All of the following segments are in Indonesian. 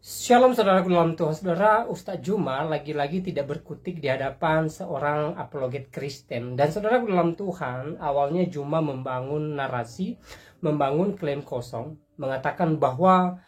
Shalom saudaraku dalam Tuhan. Saudara, Ustadz Juma lagi-lagi tidak berkutik di hadapan seorang apologet Kristen. Dan saudaraku dalam Tuhan, awalnya Juma membangun narasi, membangun klaim kosong, mengatakan bahwa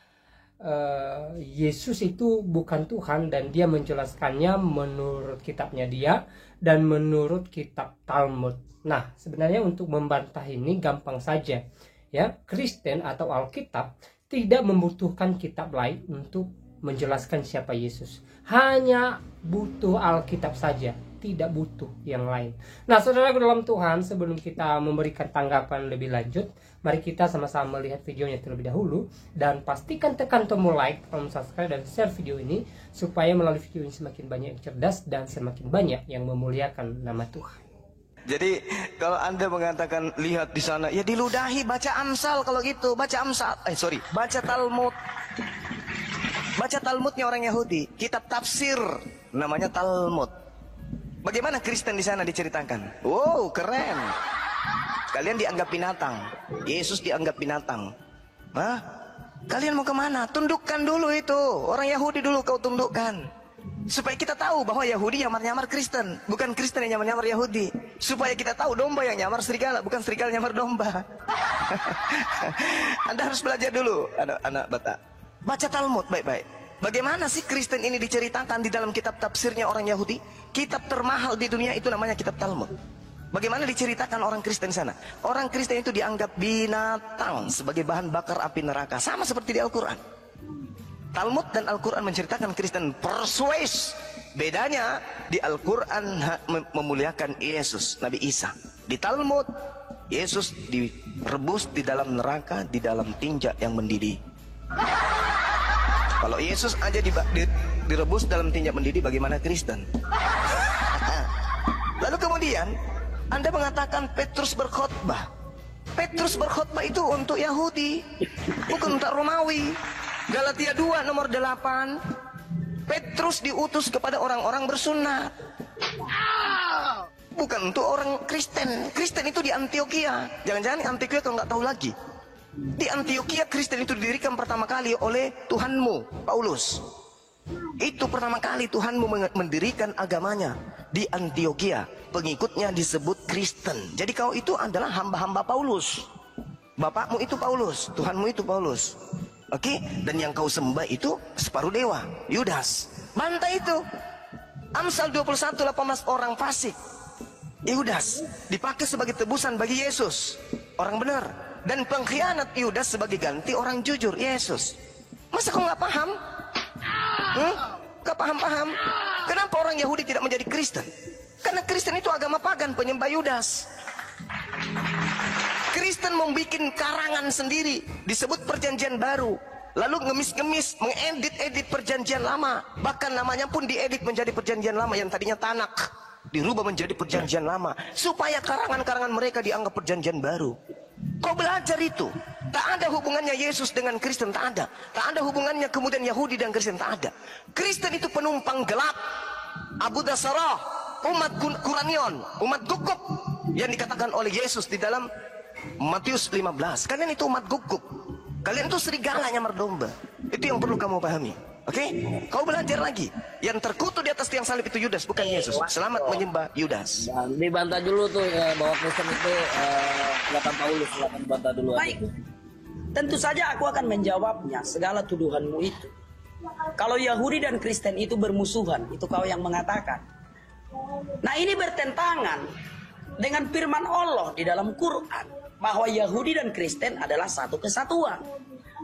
Yesus itu bukan Tuhan, dan dia menjelaskannya menurut kitabnya dia dan menurut kitab Talmud. Nah, sebenarnya untuk membantah ini gampang saja. Ya, Kristen atau Alkitab tidak membutuhkan kitab lain untuk menjelaskan siapa Yesus. Hanya butuh Alkitab saja, tidak butuh yang lain. Nah, saudaraku dalam Tuhan, sebelum kita memberikan tanggapan lebih lanjut, mari kita sama-sama melihat videonya terlebih dahulu. Dan pastikan tekan tombol like, tombol subscribe, dan share video ini, supaya melalui video ini semakin banyak yang cerdas dan semakin banyak yang memuliakan nama Tuhan. Jadi kalau Anda mengatakan lihat di sana, ya diludahi, baca Amsal kalau gitu, baca Amsal. Baca Talmud. Baca Talmudnya orang Yahudi, kitab tafsir namanya Talmud. Bagaimana Kristen di sana diceritakan? Wow, keren. Kalian dianggap binatang. Yesus dianggap binatang. Hah? Kalian mau kemana? Tundukkan dulu itu. Orang Yahudi dulu kau tundukkan. Supaya kita tahu bahwa Yahudi nyamar-nyamar Kristen, bukan Kristen yang nyamar-nyamar Yahudi. Supaya kita tahu domba yang nyamar serigala, bukan serigala nyamar domba. Anda harus belajar dulu, anak-anak Bata. Baca Talmud baik-baik. Bagaimana sih Kristen ini diceritakan di dalam kitab tafsirnya orang Yahudi? Kitab termahal di dunia itu namanya kitab Talmud. Bagaimana diceritakan orang Kristen sana? Orang Kristen itu dianggap binatang sebagai bahan bakar api neraka, sama seperti di Al-Quran. Talmud dan Al-Quran menceritakan Kristen persuas. Bedanya di Al-Quran memuliakan Yesus, Nabi Isa. Di Talmud, Yesus direbus di dalam neraka, di dalam tinja yang mendidih. Kalau Yesus aja direbus dalam tinja mendidih, bagaimana Kristen? Lalu kemudian Anda mengatakan Petrus berkhotbah. Petrus berkhotbah itu untuk Yahudi, bukan untuk Romawi. Galatia 2 nomor 8, Petrus diutus kepada orang-orang bersunat, bukan untuk orang Kristen. Kristen itu di Antioquia. Jangan-jangan di Antioquia kalau nggak tahu lagi. Di Antioquia Kristen itu didirikan pertama kali oleh Tuhanmu, Paulus. Itu pertama kali Tuhanmu mendirikan agamanya di Antioquia. Pengikutnya disebut Kristen. Jadi kau itu adalah hamba-hamba Paulus. Bapakmu itu Paulus, Tuhanmu itu Paulus. Oke, dan yang kau sembah itu separuh dewa, Yudas. Bantai itu. Amsal 21:18 orang fasik. Yudas dipakai sebagai tebusan bagi Yesus, orang benar. Dan pengkhianat Yudas sebagai ganti orang jujur, Yesus. Masa kau nggak paham? Nggak paham-paham. Kenapa orang Yahudi tidak menjadi Kristen? Karena Kristen itu agama pagan, penyembah Yudas. Kristen membuat karangan sendiri, disebut perjanjian baru. Lalu ngemis-ngemis, mengedit-edit perjanjian lama. Bahkan namanya pun diedit menjadi perjanjian lama yang tadinya Tanak, dirubah menjadi perjanjian lama. Supaya karangan-karangan mereka dianggap perjanjian baru. Kau belajar itu. Tak ada hubungannya Yesus dengan Kristen, tak ada. Tak ada hubungannya kemudian Yahudi dan Kristen, tak ada. Kristen itu penumpang gelap. Abu Dasarah, umat Quranion, umat guguk. Yang dikatakan oleh Yesus di dalam Matius 15. Kalian itu umat guguk. Kalian itu serigala nyamar domba. Itu yang perlu kamu pahami. Oke? Kau belajar lagi. Yang terkutuk di atas tiang salib itu Yudas, bukan Yesus. Selamat menyembah Yudas. Dibantah dulu tuh ya, bahwa Kristen itu bukan Paulus, silakan dibantah dulu. Baik. Tentu saja aku akan menjawabnya segala tuduhanmu itu. Kalau Yahudi dan Kristen itu bermusuhan, itu kau yang mengatakan. Nah, ini bertentangan dengan firman Allah di dalam Quran bahwa Yahudi dan Kristen adalah satu kesatuan.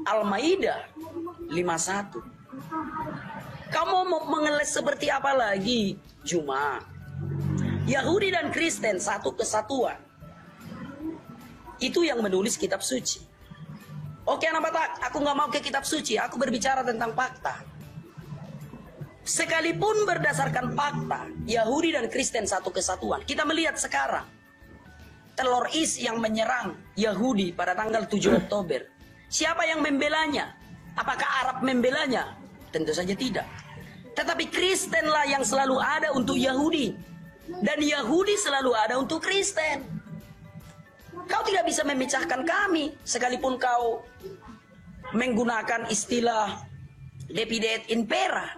Al-Maidah 51. Kamu mau mengeles seperti apa lagi? Cuma Yahudi dan Kristen satu kesatuan. Itu yang menulis kitab suci. Oke anak Batak, aku nggak mau ke kitab suci. Aku berbicara tentang fakta. Sekalipun berdasarkan fakta, Yahudi dan Kristen satu kesatuan. Kita melihat sekarang Teror yang menyerang Yahudi pada tanggal 7 Oktober. Siapa yang membelanya? Apakah Arab membelanya? Tentu saja tidak. Tetapi Kristenlah yang selalu ada untuk Yahudi. Dan Yahudi selalu ada untuk Kristen. Kau tidak bisa memecahkan kami. Sekalipun kau menggunakan istilah Divide et impera.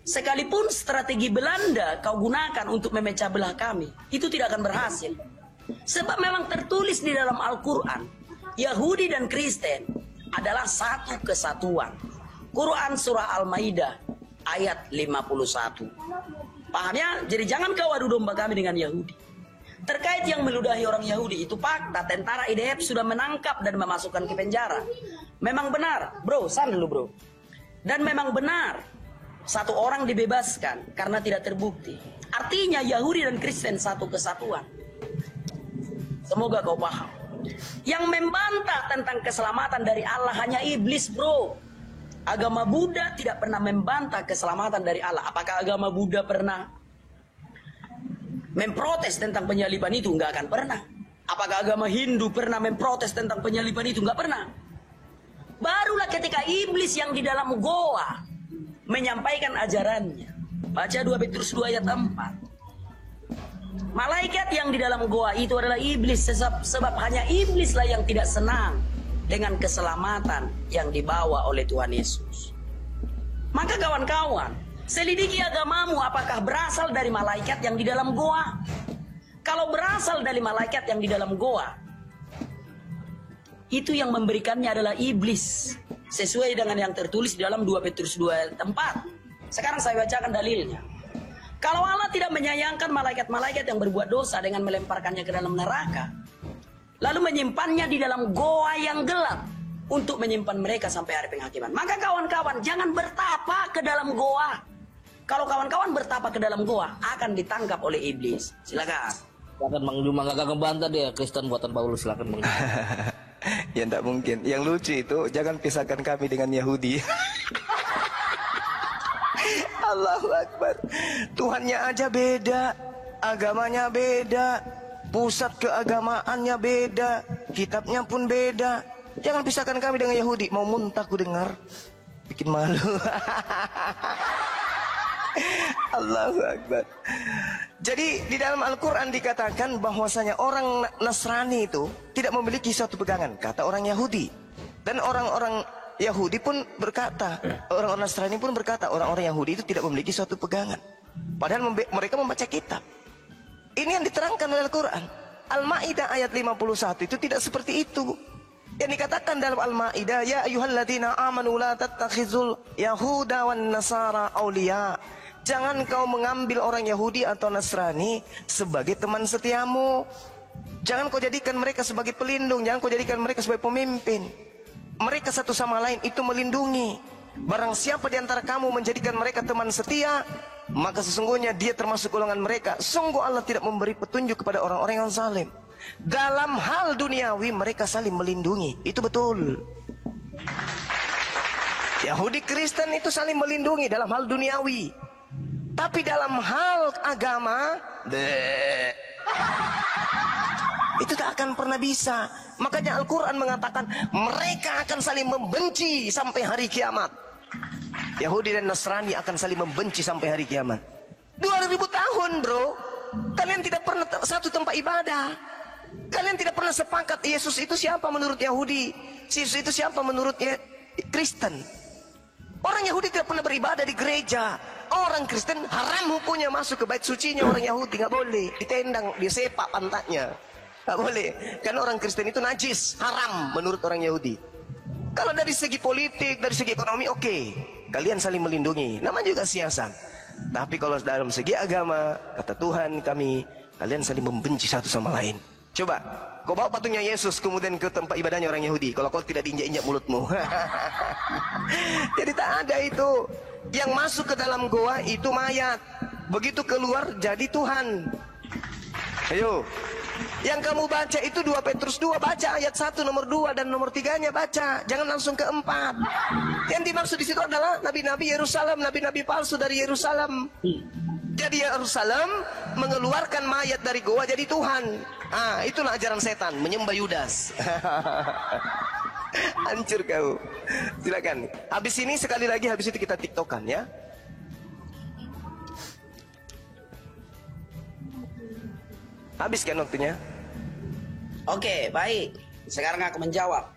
Sekalipun strategi Belanda kau gunakan untuk memecah belah kami, itu tidak akan berhasil. Sebab memang tertulis di dalam Al-Quran, Yahudi dan Kristen adalah satu kesatuan. Quran surah Al-Maidah ayat 51. Paham ya? Jadi jangan kau adu domba kami dengan Yahudi. Terkait yang meludahi orang Yahudi, itu fakta. Tentara IDF sudah menangkap dan memasukkan ke penjara. Memang benar, bro, san dulu bro. Dan memang benar, satu orang dibebaskan karena tidak terbukti. Artinya Yahudi dan Kristen satu kesatuan. Semoga kau paham. Yang membantah tentang keselamatan dari Allah hanya iblis, bro. Agama Buddha tidak pernah membantah keselamatan dari Allah. Apakah agama Buddha pernah memprotes tentang penyaliban itu? Enggak akan pernah. Apakah agama Hindu pernah memprotes tentang penyaliban itu? Enggak pernah. Barulah ketika iblis yang di dalam goa menyampaikan ajarannya. Baca 2 Petrus 2 ayat 4. Malaikat yang di dalam goa itu adalah iblis, sebab hanya iblislah yang tidak senang dengan keselamatan yang dibawa oleh Tuhan Yesus. Maka kawan-kawan, selidiki agamamu apakah berasal dari malaikat yang di dalam goa. Kalau berasal dari malaikat yang di dalam goa, itu yang memberikannya adalah iblis, sesuai dengan yang tertulis di dalam 2 Petrus 2 ayat 4. Sekarang saya bacakan dalilnya. Kalau Allah tidak menyayangkan malaikat-malaikat yang berbuat dosa dengan melemparkannya ke dalam neraka, lalu menyimpannya di dalam goa yang gelap untuk menyimpan mereka sampai hari penghakiman, maka kawan-kawan jangan bertapa ke dalam goa. Kalau kawan-kawan bertapa ke dalam goa, akan ditangkap oleh iblis. Silakan. Silakan Bang Juma, gak ngebantah dia Kristen buatan Paulus. Silakan Bang Juma. Ya tidak mungkin. Yang lucu itu, jangan pisahkan kami dengan Yahudi. Allahu Akbar. Tuhannya aja beda, agamanya beda, pusat keagamaannya beda, kitabnya pun beda. Jangan pisahkan kami dengan Yahudi. Mau muntah ku dengar, bikin malu. Allahu Akbar. Jadi di dalam Al-Quran dikatakan bahwasanya orang Nasrani itu tidak memiliki suatu pegangan, kata orang Yahudi. Dan orang-orang Yahudi pun berkata, orang-orang Nasrani pun berkata, orang-orang Yahudi itu tidak memiliki suatu pegangan. Padahal mereka membaca kitab. Ini yang diterangkan oleh Al-Quran. Al-Ma'idah ayat 51 itu tidak seperti itu. Yang dikatakan dalam Al-Ma'idah, ya ayyuhalladzina amanu la tattakhizul yahuda wan nasara awliya. Jangan kau mengambil orang Yahudi atau Nasrani sebagai teman setiamu. Jangan kau jadikan mereka sebagai pelindung, jangan kau jadikan mereka sebagai pemimpin. Mereka satu sama lain itu melindungi. Barang siapa di antara kamu menjadikan mereka teman setia, maka sesungguhnya dia termasuk golongan mereka. Sungguh Allah tidak memberi petunjuk kepada orang-orang yang zalim. Dalam hal duniawi mereka saling melindungi. Itu betul. Yahudi Kristen itu saling melindungi dalam hal duniawi. Tapi dalam hal agama, itu tak akan pernah bisa. Makanya Al-Quran mengatakan mereka akan saling membenci sampai hari kiamat. Yahudi dan Nasrani akan saling membenci sampai hari kiamat. 2000 tahun bro. Kalian tidak pernah satu tempat ibadah. Kalian tidak pernah sepakat Yesus itu siapa menurut Yahudi, Yesus itu siapa menurut Kristen. Orang Yahudi tidak pernah beribadah di gereja. Orang Kristen haram hukumnya masuk ke bait sucinya orang Yahudi. Nggak boleh, ditendang, disepak pantatnya. Nggak boleh, karena orang Kristen itu najis, haram menurut orang Yahudi. Kalau dari segi politik, dari segi ekonomi, oke, kalian saling melindungi, nama juga siasat. Tapi kalau dalam segi agama, kata Tuhan kami, kalian saling membenci satu sama lain. Coba, kau bawa patungnya Yesus kemudian ke tempat ibadahnya orang Yahudi, kalau kau tidak diinjak-injak mulutmu. Jadi tak ada itu. Yang masuk ke dalam goa itu mayat, begitu keluar jadi Tuhan. Ayo. Yang kamu baca itu 2 Petrus 2, baca ayat 1 nomor 2 dan nomor 3-nya baca. Jangan langsung ke 4. Yang dimaksud di situ adalah nabi-nabi Yerusalem, nabi-nabi palsu dari Yerusalem. Jadi Yerusalem mengeluarkan mayat dari goa jadi Tuhan. Ah, itulah ajaran setan, menyembah Yudas. Hancur kau. Silakan. Habis ini sekali lagi, habis itu kita tiktokan ya. Habis kan waktunya? Oke, baik. Sekarang aku menjawab.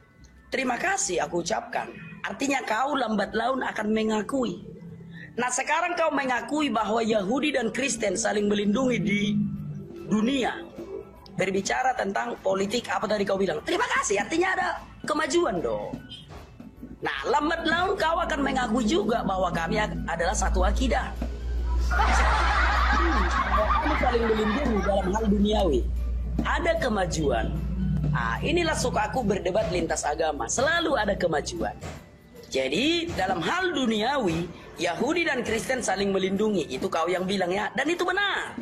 Terima kasih aku ucapkan Artinya kau lambat laun akan mengakui. Nah sekarang kau mengakui bahwa Yahudi dan Kristen saling melindungi di dunia. Berbicara tentang politik apa tadi kau bilang. Terima kasih, artinya ada kemajuan dong. Nah lambat laun kau akan mengakui juga bahwa kami adalah satu akidah. Kami saling melindungi dalam hal duniawi. Ada kemajuan. Nah, inilah suka aku berdebat lintas agama. Selalu ada kemajuan. Jadi dalam hal duniawi, Yahudi dan Kristen saling melindungi. Itu kau yang bilang ya. Dan itu benar.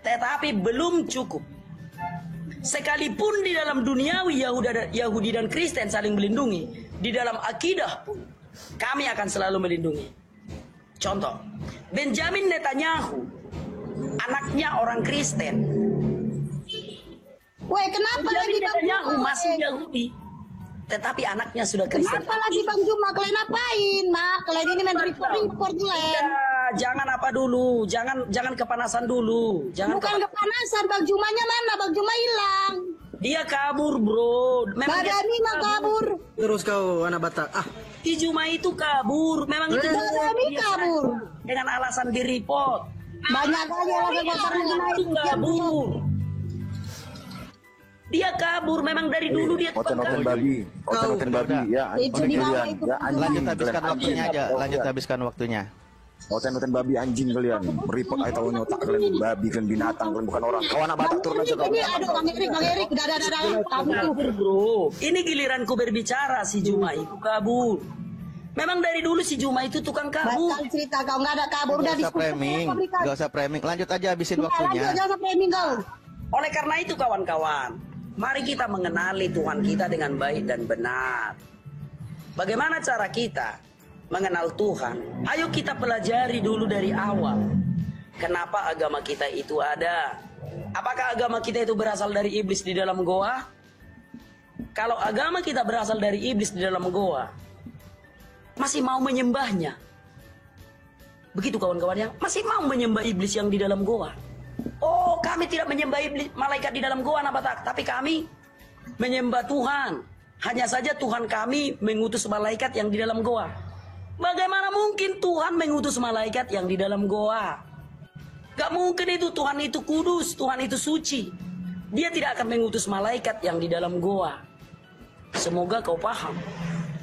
Tetapi belum cukup. Sekalipun di dalam duniawi Yahudi dan Kristen saling melindungi, di dalam akidah pun kami akan selalu melindungi. Contoh, Benjamin Netanyahu, anaknya orang Kristen. Weh, kenapa Benjamin lagi Bang Netanyahu Juma? masih Yahudi, tetapi anaknya sudah Kristen. Kenapa lagi Bang Juma? Kalian ngapain, Mak? Kalian ini main report Ya, jangan apa dulu, jangan kepanasan dulu. Bukan kepanasan, Bang Jumanya mana? Bang Juma hilang. Dia kabur, bro. Memang dia Badani mah kabur. Terus kau anak Batak. Si Juma itu kabur. Memang itu Badani kabur. dengan alasan di report. Banyak kali orang motor Juma itu kabur. Dia kabur, memang dari dulu dia Hotel kabur. babi, hotel babi, ya. Itu di bawah Kalian, itu. ya anjing. Lanjut habiskan Kalian waktunya anjing. aja, lanjut habiskan waktunya. Hotel babi anjing kalian. Meripot aja tahu otak kalian babi, kalian binatang, kalian bukan orang. Kau anak Batak turun aja kau. Ini aduh Bang Erik, dah. Kabur. Kabur, bro. Ini giliranku berbicara, si Juma itu kabur. Memang dari dulu si Juma itu tukang kabur. Batal cerita kau nggak ada kabur udah Gak usah framing, gak usah framing. Lanjut aja habisin waktunya. Jangan framing kau. Oleh karena itu kawan-kawan, mari kita mengenali Tuhan kita dengan baik dan benar. Bagaimana cara kita mengenal Tuhan? Ayo kita pelajari dulu dari awal. Kenapa agama kita itu ada? Apakah agama kita itu berasal dari iblis di dalam goa? Kalau agama kita berasal dari iblis di dalam goa, masih mau menyembahnya? Begitu kawan-kawan ya, masih mau menyembah iblis yang di dalam goa. Oh, kami tidak menyembah iblis, malaikat di dalam goa, Batak, tapi kami menyembah Tuhan. Hanya saja Tuhan kami mengutus malaikat yang di dalam goa. Bagaimana mungkin Tuhan mengutus malaikat yang di dalam goa? Gak mungkin itu. Tuhan itu kudus, Tuhan itu suci. Dia tidak akan mengutus malaikat yang di dalam goa. Semoga kau paham.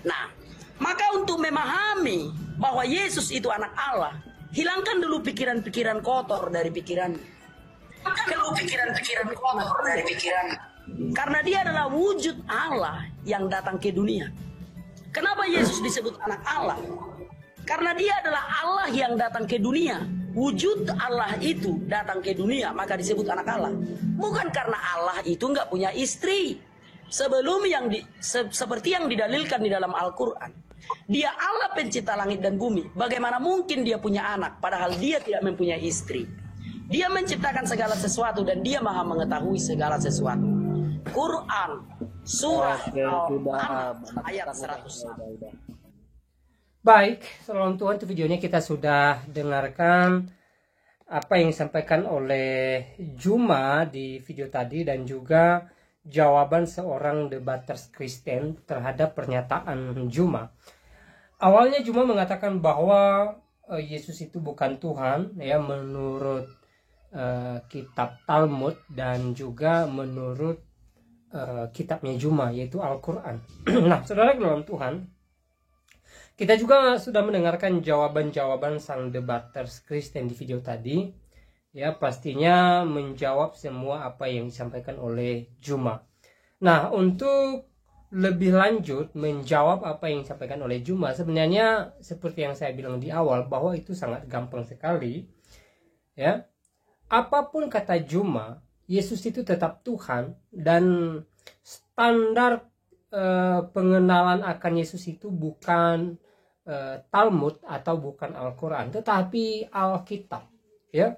Nah, maka untuk memahami bahwa Yesus itu anak Allah, hilangkan dulu pikiran-pikiran kotor dari pikiran. Kalau pikiran-pikiran kotor dari pikiran. Karena dia adalah wujud Allah yang datang ke dunia. Kenapa Yesus disebut anak Allah? Karena dia adalah Allah yang datang ke dunia. Wujud Allah itu datang ke dunia, maka disebut anak Allah. Bukan karena Allah itu nggak punya istri. Sebelum seperti yang didalilkan di dalam Al-Quran. Dia Allah pencipta langit dan bumi. Bagaimana mungkin dia punya anak, padahal dia tidak mempunyai istri. Dia menciptakan segala sesuatu dan dia maha mengetahui segala sesuatu. Quran, surah Al-An'am, ayat 100. Baik, salam Tuhan, itu videonya kita sudah dengarkan apa yang disampaikan oleh Juma di video tadi dan juga jawaban seorang debaters Kristen terhadap pernyataan Juma. Awalnya Juma mengatakan bahwa Yesus itu bukan Tuhan, ya, menurut kitab Talmud dan juga menurut kitabnya Juma, yaitu Al-Quran. Nah, saudara dalam Tuhan, kita juga sudah mendengarkan jawaban-jawaban sang debaters Kristen di video tadi. Ya, pastinya menjawab semua apa yang disampaikan oleh Juma. Nah, untuk lebih lanjut menjawab apa yang disampaikan oleh Juma, sebenarnya seperti yang saya bilang di awal bahwa itu sangat gampang sekali. Ya, apapun kata Juma, Yesus itu tetap Tuhan, dan standar pengenalan akan Yesus itu bukan Talmud atau bukan Al-Quran, tetapi Alkitab. Ya,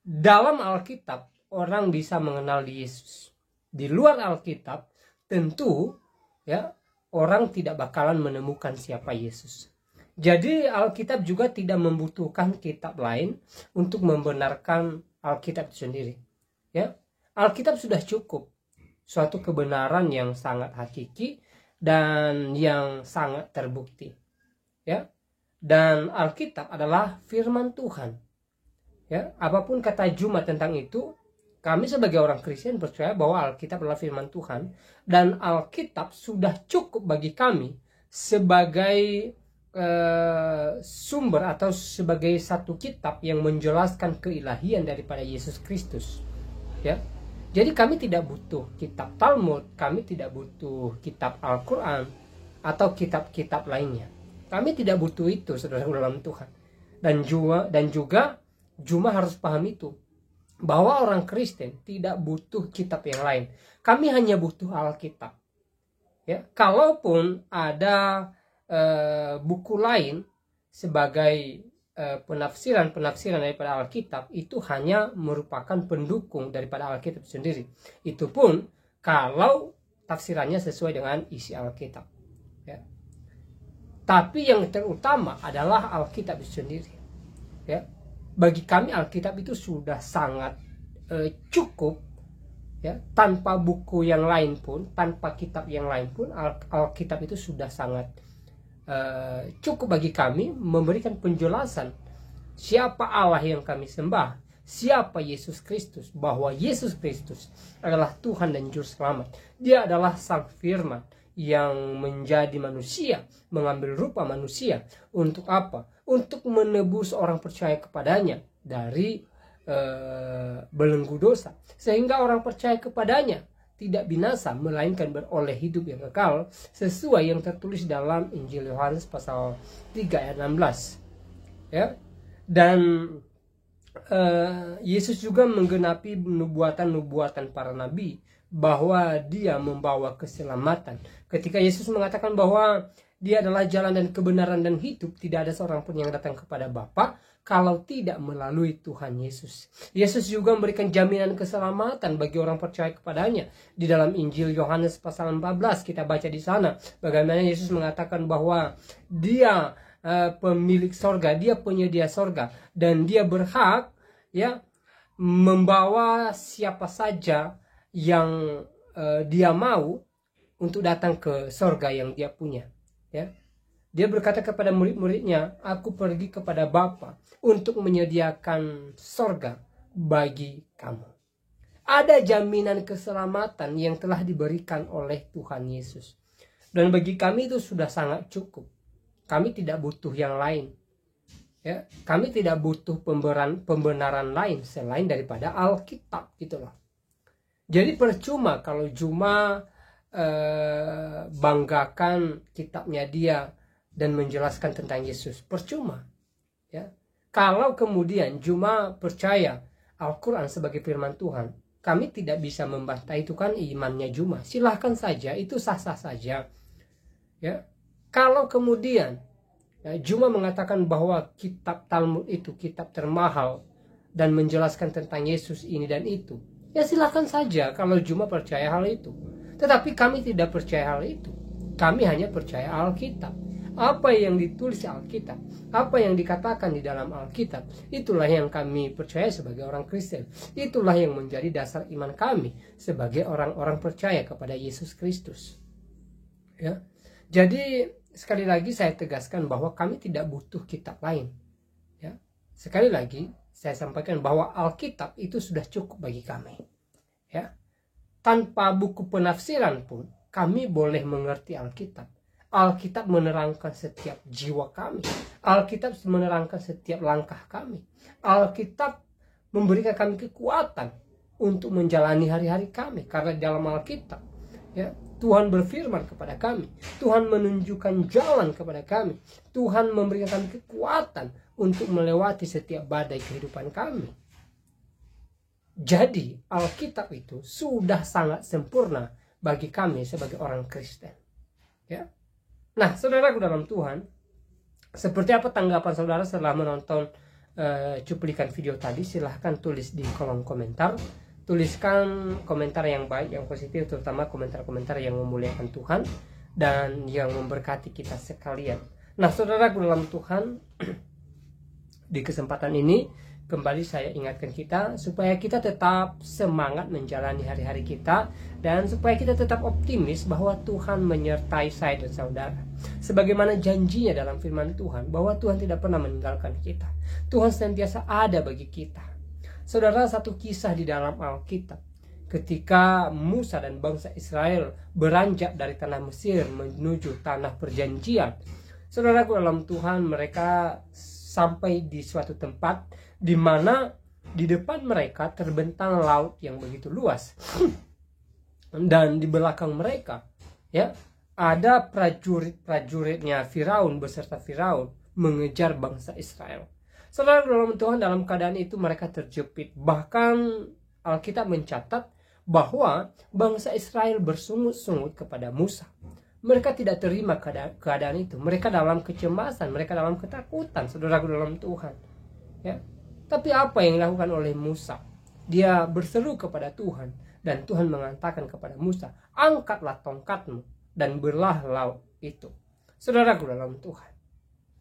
dalam Alkitab orang bisa mengenal Yesus. Di luar Alkitab tentu ya orang tidak bakalan menemukan siapa Yesus. Jadi Alkitab juga tidak membutuhkan kitab lain untuk membenarkan Alkitab itu sendiri. Ya, Alkitab sudah cukup, suatu kebenaran yang sangat hakiki dan yang sangat terbukti. Ya. Dan Alkitab adalah firman Tuhan. Ya, apapun kata Juma tentang itu, kami sebagai orang Kristen percaya bahwa Alkitab adalah firman Tuhan, dan Alkitab sudah cukup bagi kami sebagai sumber atau sebagai satu kitab yang menjelaskan keilahian daripada Yesus Kristus. Ya. Jadi kami tidak butuh kitab Talmud, kami tidak butuh kitab Al-Quran atau kitab-kitab lainnya. Kami tidak butuh itu, saudara dalam Tuhan. Dan juga Juma harus paham itu, bahwa orang Kristen tidak butuh kitab yang lain. Kami hanya butuh Alkitab. Ya, kalaupun ada buku lain sebagai penafsiran daripada Alkitab, itu hanya merupakan pendukung daripada Alkitab sendiri. Itu pun kalau tafsirannya sesuai dengan isi Alkitab. Ya. Tapi yang terutama adalah Alkitab itu sendiri. Ya. Bagi kami Alkitab itu sudah sangat cukup. Ya, tanpa buku yang lain pun, tanpa kitab yang lain pun, Alkitab itu sudah sangat cukup bagi kami memberikan penjelasan siapa Allah yang kami sembah, siapa Yesus Kristus, bahwa Yesus Kristus adalah Tuhan dan Juru Selamat. Dia adalah Sang Firman yang menjadi manusia, mengambil rupa manusia. Untuk apa? Untuk menebus orang percaya kepadanya dari belenggu dosa, sehingga orang percaya kepadanya tidak binasa, melainkan beroleh hidup yang kekal, sesuai yang tertulis dalam Injil Yohanes pasal 3 ayat 16. Ya. Dan Yesus juga menggenapi nubuatan-nubuatan para nabi bahwa dia membawa keselamatan. Ketika Yesus mengatakan bahwa dia adalah jalan dan kebenaran dan hidup, tidak ada seorang pun yang datang kepada Bapa kalau tidak melalui Tuhan Yesus. Yesus juga memberikan jaminan keselamatan bagi orang percaya kepadanya. Di dalam Injil Yohanes pasal 14 kita baca di sana bagaimana Yesus mengatakan bahwa dia pemilik sorga, dia penyedia sorga, dan dia berhak ya membawa siapa saja yang dia mau untuk datang ke sorga yang dia punya. Ya. Dia berkata kepada murid-muridnya, aku pergi kepada Bapa untuk menyediakan sorga bagi kamu. Ada jaminan keselamatan yang telah diberikan oleh Tuhan Yesus. Dan bagi kami itu sudah sangat cukup. Kami tidak butuh yang lain. Ya, kami tidak butuh pembenaran lain selain daripada Alkitab, gitu loh. Jadi percuma kalau Juma banggakan kitabnya dia dan menjelaskan tentang Yesus. Percuma. Ya. Kalau kemudian Juma percaya Al-Quran sebagai firman Tuhan, kami tidak bisa membantah itu kan imannya Juma. Silahkan saja, itu sah-sah saja. Ya. Kalau kemudian Juma mengatakan bahwa kitab Talmud itu kitab termahal dan menjelaskan tentang Yesus ini dan itu, ya silahkan saja kalau Juma percaya hal itu. Tetapi kami tidak percaya hal itu. Kami hanya percaya Alkitab. Apa yang ditulis Alkitab, apa yang dikatakan di dalam Alkitab, itulah yang kami percaya sebagai orang Kristen. Itulah yang menjadi dasar iman kami sebagai orang-orang percaya kepada Yesus Kristus. Ya. Jadi sekali lagi saya tegaskan bahwa kami tidak butuh kitab lain. Ya. Sekali lagi saya sampaikan bahwa Alkitab itu sudah cukup bagi kami. Ya. Tanpa buku penafsiran pun kami boleh mengerti Alkitab. Alkitab menerangkan setiap jiwa kami. Alkitab menerangkan setiap langkah kami. Alkitab memberikan kami kekuatan untuk menjalani hari-hari kami. Karena dalam Alkitab, ya, Tuhan berfirman kepada kami. Tuhan menunjukkan jalan kepada kami. Tuhan memberikan kami kekuatan untuk melewati setiap badai kehidupan kami. Jadi Alkitab itu sudah sangat sempurna bagi kami sebagai orang Kristen. Ya. Nah, saudaraku dalam Tuhan, seperti apa tanggapan saudara setelah menonton cuplikan video tadi? Silahkan tulis di kolom komentar. Tuliskan komentar yang baik, yang positif, terutama komentar-komentar yang memuliakan Tuhan dan yang memberkati kita sekalian. Nah, saudaraku dalam Tuhan, di kesempatan ini kembali saya ingatkan kita supaya kita tetap semangat menjalani hari-hari kita, dan supaya kita tetap optimis bahwa Tuhan menyertai saya dan saudara. Sebagaimana janjinya dalam firman Tuhan bahwa Tuhan tidak pernah meninggalkan kita. Tuhan senantiasa ada bagi kita. Saudara, satu kisah di dalam Alkitab ketika Musa dan bangsa Israel beranjak dari tanah Mesir menuju tanah perjanjian. Saudaraku dalam Tuhan, mereka sampai di suatu tempat di mana di depan mereka terbentang laut yang begitu luas. Dan di belakang mereka ya ada prajurit-prajuritnya Firaun beserta Firaun mengejar bangsa Israel. Saudara dalam Tuhan, dalam keadaan itu mereka terjepit. Bahkan Alkitab mencatat bahwa bangsa Israel bersungut-sungut kepada Musa. Mereka tidak terima keadaan itu. Mereka dalam kecemasan, mereka dalam ketakutan, saudaraku dalam Tuhan. Ya. Tapi apa yang dilakukan oleh Musa? Dia berseru kepada Tuhan, dan Tuhan mengatakan kepada Musa, angkatlah tongkatmu dan belah laut itu. Saudaraku dalam Tuhan,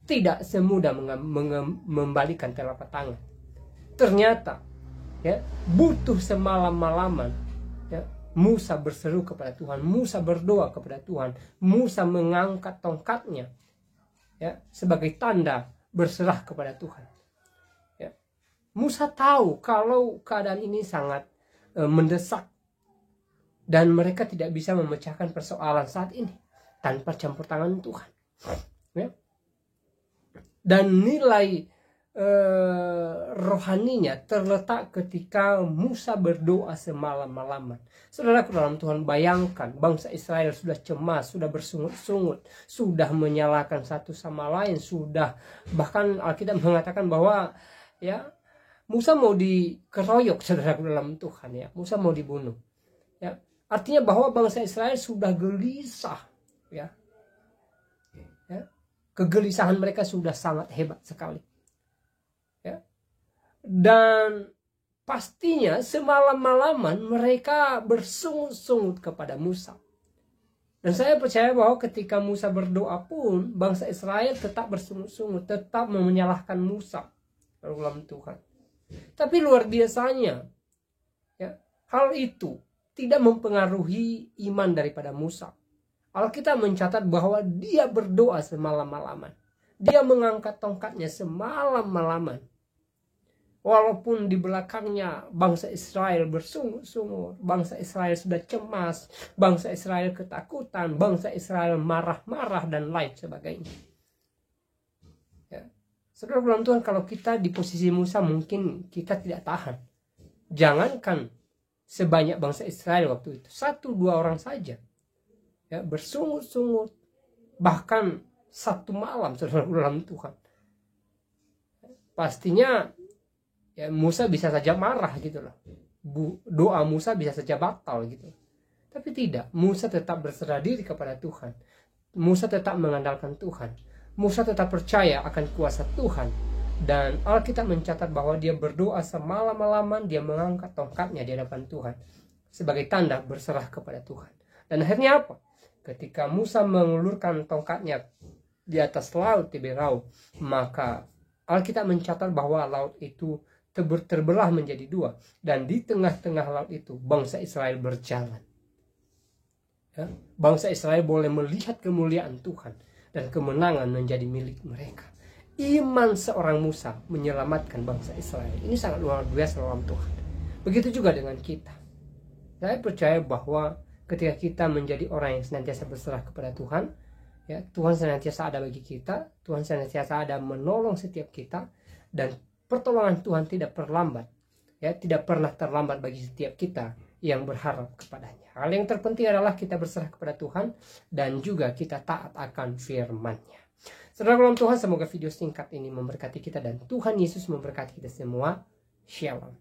tidak semudah membalikan telapak tangan. Ternyata ya, butuh semalam-malaman ya, Musa berseru kepada Tuhan, Musa berdoa kepada Tuhan, Musa mengangkat tongkatnya ya, sebagai tanda berserah kepada Tuhan. Ya. Musa tahu kalau keadaan ini sangat mendesak dan mereka tidak bisa memecahkan persoalan saat ini tanpa campur tangan Tuhan. Ya. Dan nilai rohaninya terletak ketika Musa berdoa semalam-malaman. Saudaraku dalam Tuhan, bayangkan bangsa Israel sudah cemas, sudah bersungut-sungut, sudah menyalahkan satu sama lain, sudah bahkan Alkitab mengatakan bahwa ya Musa mau dikeroyok, saudaraku dalam Tuhan ya. Musa mau dibunuh. Ya, artinya bahwa bangsa Israel sudah gelisah ya. Ya. Kegelisahan mereka sudah sangat hebat sekali. Ya. Dan pastinya semalam-malaman mereka bersungut-sungut kepada Musa. Dan saya percaya bahwa ketika Musa berdoa pun bangsa Israel tetap bersungut-sungut, tetap menyalahkan Musa dalam Tuhan. Tapi luar biasanya ya, hal itu tidak mempengaruhi iman daripada Musa. Alkitab mencatat bahwa dia berdoa semalam-malaman. Dia mengangkat tongkatnya semalam-malaman. Walaupun di belakangnya bangsa Israel bersungut-sungut, bangsa Israel sudah cemas, bangsa Israel ketakutan, bangsa Israel marah-marah dan lain sebagainya. Ya. Saudara dalam Tuhan, kalau kita di posisi Musa mungkin kita tidak tahan. Jangankan sebanyak bangsa Israel waktu itu, 1-2 orang saja ya, bersungut-sungut bahkan satu malam, saudara dalam Tuhan. Pastinya ya, Musa bisa saja marah gitu loh. Doa Musa bisa saja batal gitu. Tapi tidak, Musa tetap berserah diri kepada Tuhan. Musa tetap mengandalkan Tuhan. Musa tetap percaya akan kuasa Tuhan. Dan Alkitab mencatat bahwa dia berdoa semalam-malaman, dia mengangkat tongkatnya di hadapan Tuhan sebagai tanda berserah kepada Tuhan. Dan akhirnya apa? Ketika Musa mengulurkan tongkatnya di atas laut Tiberau, maka Alkitab mencatat bahwa laut itu terbelah menjadi 2, dan di tengah-tengah laut itu bangsa Israel berjalan. Ya, bangsa Israel boleh melihat kemuliaan Tuhan dan kemenangan menjadi milik mereka. Iman seorang Musa menyelamatkan bangsa Israel. Ini sangat luar biasa dalam Tuhan. Begitu juga dengan kita. Saya percaya bahwa ketika kita menjadi orang yang senantiasa berserah kepada Tuhan, ya, Tuhan senantiasa ada bagi kita, Tuhan senantiasa ada menolong setiap kita, dan pertolongan Tuhan tidak terlambat, ya, tidak pernah terlambat bagi setiap kita yang berharap kepadanya. Hal yang terpenting adalah kita berserah kepada Tuhan dan juga kita taat akan firman-Nya. Saudara dalam Tuhan, semoga video singkat ini memberkati kita dan Tuhan Yesus memberkati kita semua. Shalom.